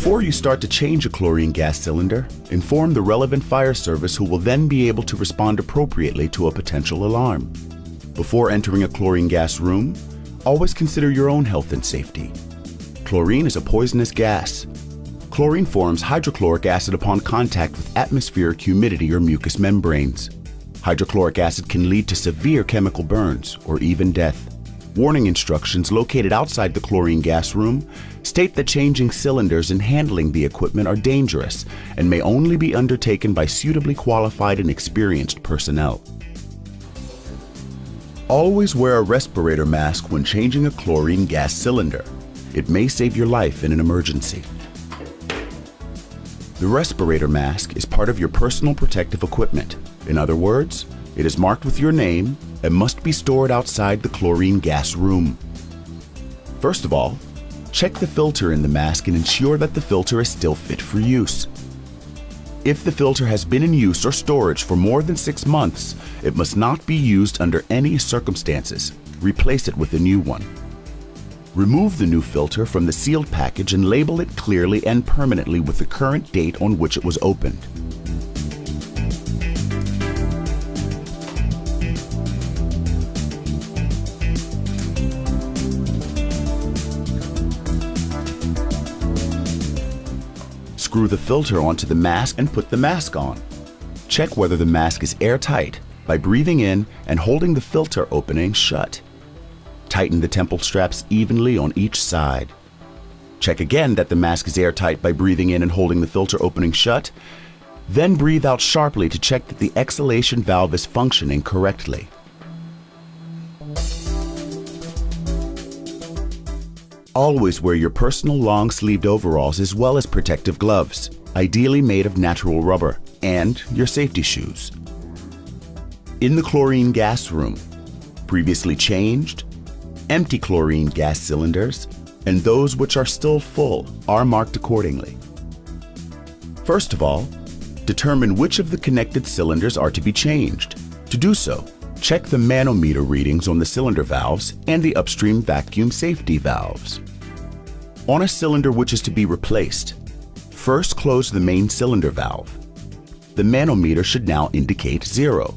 Before you start to change a chlorine gas cylinder, inform the relevant fire service, who will then be able to respond appropriately to a potential alarm. Before entering a chlorine gas room, always consider your own health and safety. Chlorine is a poisonous gas. Chlorine forms hydrochloric acid upon contact with atmospheric humidity or mucous membranes. Hydrochloric acid can lead to severe chemical burns or even death. Warning instructions located outside the chlorine gas room state that changing cylinders and handling the equipment are dangerous and may only be undertaken by suitably qualified and experienced personnel. Always wear a respirator mask when changing a chlorine gas cylinder. It may save your life in an emergency. The respirator mask is part of your personal protective equipment. In other words, it is marked with your name and must be stored outside the chlorine gas room. First of all, check the filter in the mask and ensure that the filter is still fit for use. If the filter has been in use or storage for more than 6 months, it must not be used under any circumstances. Replace it with a new one. Remove the new filter from the sealed package and label it clearly and permanently with the current date on which it was opened. Screw the filter onto the mask and put the mask on. Check whether the mask is airtight by breathing in and holding the filter opening shut. Tighten the temple straps evenly on each side. Check again that the mask is airtight by breathing in and holding the filter opening shut. Then breathe out sharply to check that the exhalation valve is functioning correctly. Always wear your personal long-sleeved overalls as well as protective gloves, ideally made of natural rubber, and your safety shoes. In the chlorine gas room, previously changed, empty chlorine gas cylinders, and those which are still full are marked accordingly. First of all, determine which of the connected cylinders are to be changed. To do so, check the manometer readings on the cylinder valves and the upstream vacuum safety valves. On a cylinder which is to be replaced, first close the main cylinder valve. The manometer should now indicate 0.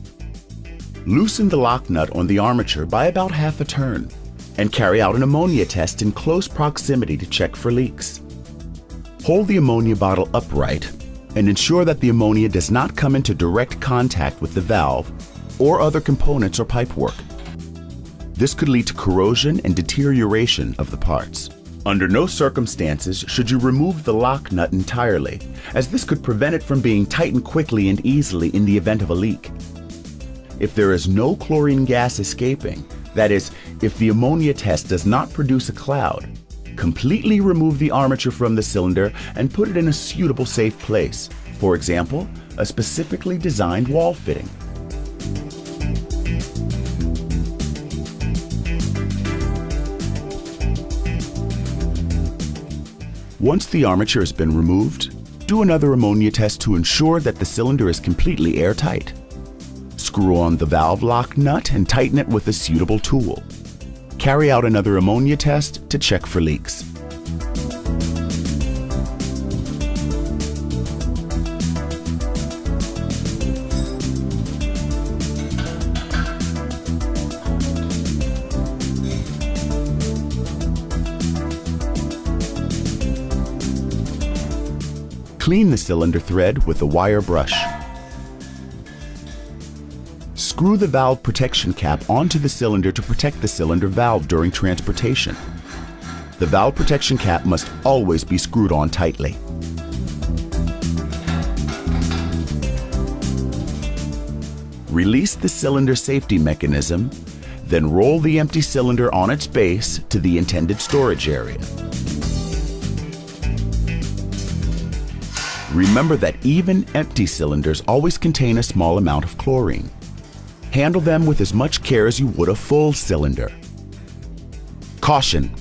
Loosen the lock nut on the armature by about half a turn and carry out an ammonia test in close proximity to check for leaks. Hold the ammonia bottle upright and ensure that the ammonia does not come into direct contact with the valve or other components or pipework. This could lead to corrosion and deterioration of the parts. Under no circumstances should you remove the lock nut entirely, as this could prevent it from being tightened quickly and easily in the event of a leak. If there is no chlorine gas escaping, that is, if the ammonia test does not produce a cloud, completely remove the armature from the cylinder and put it in a suitable safe place. For example, a specifically designed wall fitting. Once the armature has been removed, do another ammonia test to ensure that the cylinder is completely airtight. Screw on the valve lock nut and tighten it with a suitable tool. Carry out another ammonia test to check for leaks. Clean the cylinder thread with a wire brush. Screw the valve protection cap onto the cylinder to protect the cylinder valve during transportation. The valve protection cap must always be screwed on tightly. Release the cylinder safety mechanism, then roll the empty cylinder on its base to the intended storage area. Remember that even empty cylinders always contain a small amount of chlorine. Handle them with as much care as you would a full cylinder. Caution!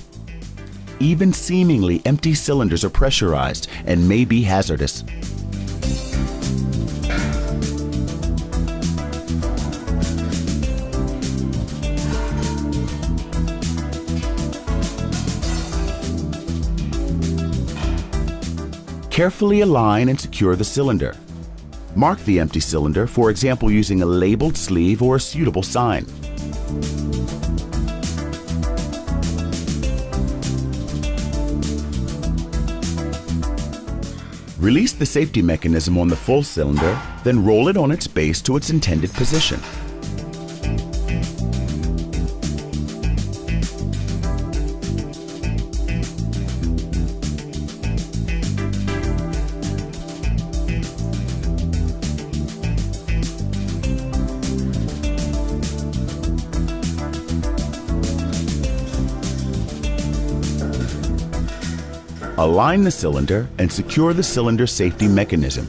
Even seemingly empty cylinders are pressurized and may be hazardous. Carefully align and secure the cylinder. Mark the empty cylinder, for example, using a labeled sleeve or a suitable sign. Release the safety mechanism on the full cylinder, then roll it on its base to its intended position. Align the cylinder and secure the cylinder safety mechanism.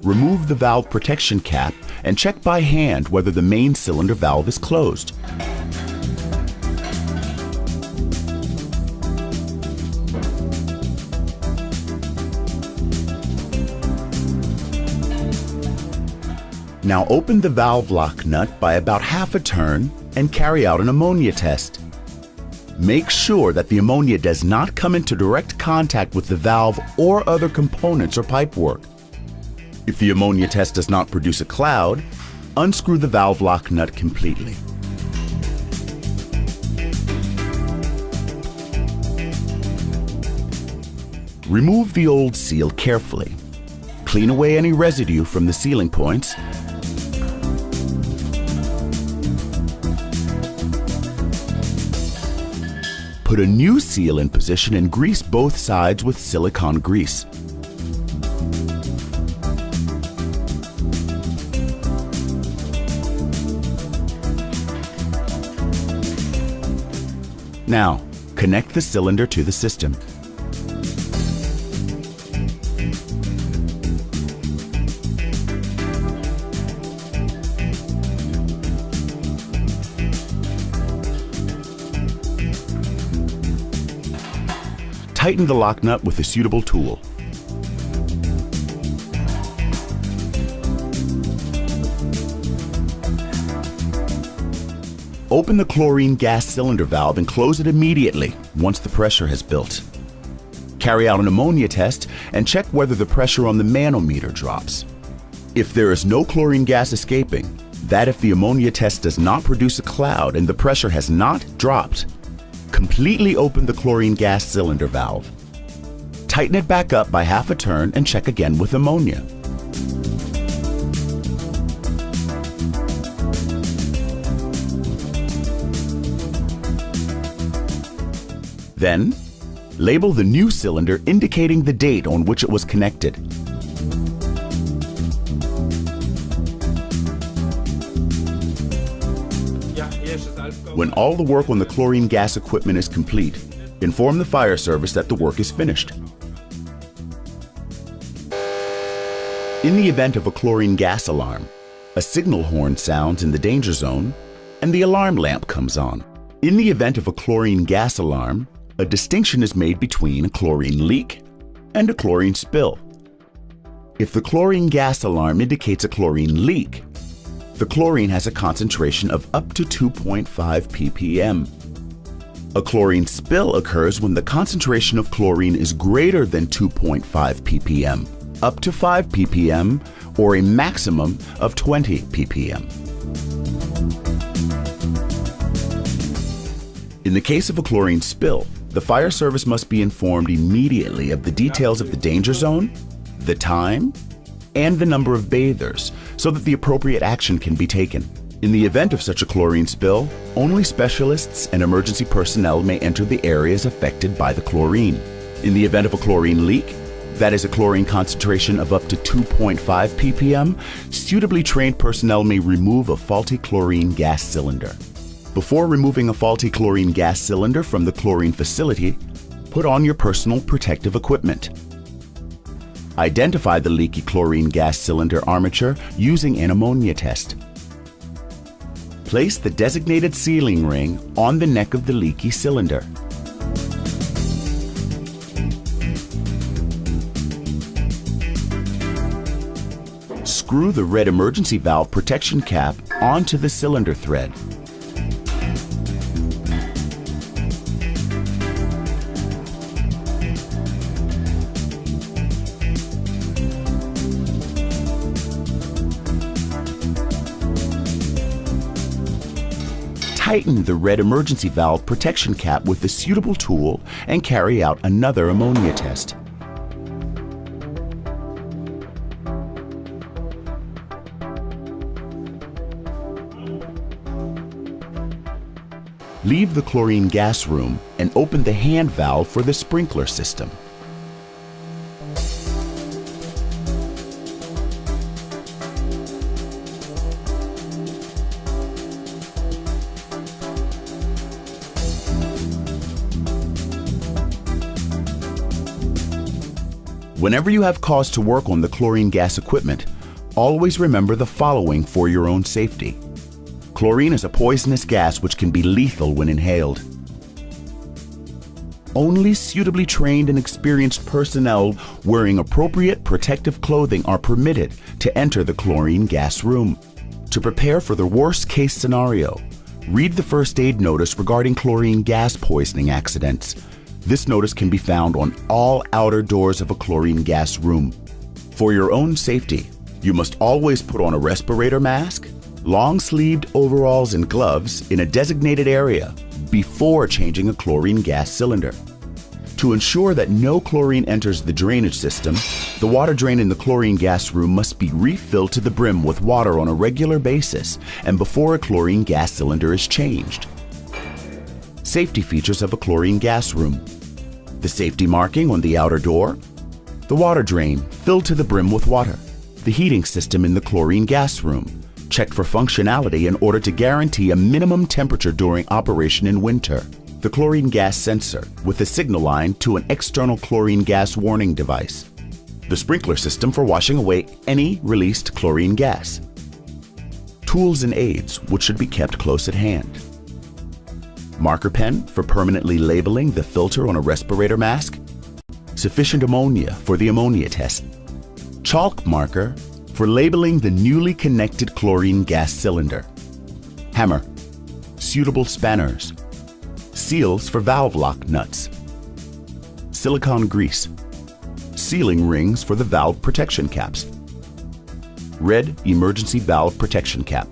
Remove the valve protection cap and check by hand whether the main cylinder valve is closed. Now open the valve lock nut by about half a turn and carry out an ammonia test. Make sure that the ammonia does not come into direct contact with the valve or other components or pipework. If the ammonia test does not produce a cloud, unscrew the valve lock nut completely. Remove the old seal carefully. Clean away any residue from the sealing points. Put a new seal in position and grease both sides with silicone grease. Now, connect the cylinder to the system. Tighten the lock nut with a suitable tool. Open the chlorine gas cylinder valve and close it immediately once the pressure has built. Carry out an ammonia test and check whether the pressure on the manometer drops. If there is no chlorine gas escaping, that if the ammonia test does not produce a cloud and the pressure has not dropped, completely open the chlorine gas cylinder valve. Tighten it back up by half a turn and check again with ammonia. Then, label the new cylinder indicating the date on which it was connected. When all the work on the chlorine gas equipment is complete, inform the fire service that the work is finished. In the event of a chlorine gas alarm, a signal horn sounds in the danger zone and the alarm lamp comes on. In the event of a chlorine gas alarm, a distinction is made between a chlorine leak and a chlorine spill. If the chlorine gas alarm indicates a chlorine leak, the chlorine has a concentration of up to 2.5 ppm. A chlorine spill occurs when the concentration of chlorine is greater than 2.5 ppm, up to 5 ppm, or a maximum of 20 ppm. In the case of a chlorine spill, the fire service must be informed immediately of the details of the danger zone, the time, and the number of bathers so that the appropriate action can be taken. In the event of such a chlorine spill, only specialists and emergency personnel may enter the areas affected by the chlorine. In the event of a chlorine leak, that is a chlorine concentration of up to 2.5 ppm, suitably trained personnel may remove a faulty chlorine gas cylinder. Before removing a faulty chlorine gas cylinder from the chlorine facility, put on your personal protective equipment. Identify the leaky chlorine gas cylinder armature using an ammonia test. Place the designated sealing ring on the neck of the leaky cylinder. Screw the red emergency valve protection cap onto the cylinder thread. Tighten the red emergency valve protection cap with a suitable tool and carry out another ammonia test. Leave the chlorine gas room and open the hand valve for the sprinkler system. Whenever you have cause to work on the chlorine gas equipment, always remember the following for your own safety. Chlorine is a poisonous gas which can be lethal when inhaled. Only suitably trained and experienced personnel wearing appropriate protective clothing are permitted to enter the chlorine gas room. To prepare for the worst case scenario, read the first aid notice regarding chlorine gas poisoning accidents. This notice can be found on all outer doors of a chlorine gas room. For your own safety, you must always put on a respirator mask, long-sleeved overalls and gloves in a designated area before changing a chlorine gas cylinder. To ensure that no chlorine enters the drainage system, the water drain in the chlorine gas room must be refilled to the brim with water on a regular basis and before a chlorine gas cylinder is changed. Safety features of a chlorine gas room: the safety marking on the outer door, the water drain filled to the brim with water, the heating system in the chlorine gas room, checked for functionality in order to guarantee a minimum temperature during operation in winter, the chlorine gas sensor with a signal line to an external chlorine gas warning device, the sprinkler system for washing away any released chlorine gas, tools and aids which should be kept close at hand, marker pen for permanently labeling the filter on a respirator mask, sufficient ammonia for the ammonia test, chalk marker for labeling the newly connected chlorine gas cylinder, hammer, suitable spanners, seals for valve lock nuts, silicone grease, sealing rings for the valve protection caps, red emergency valve protection cap.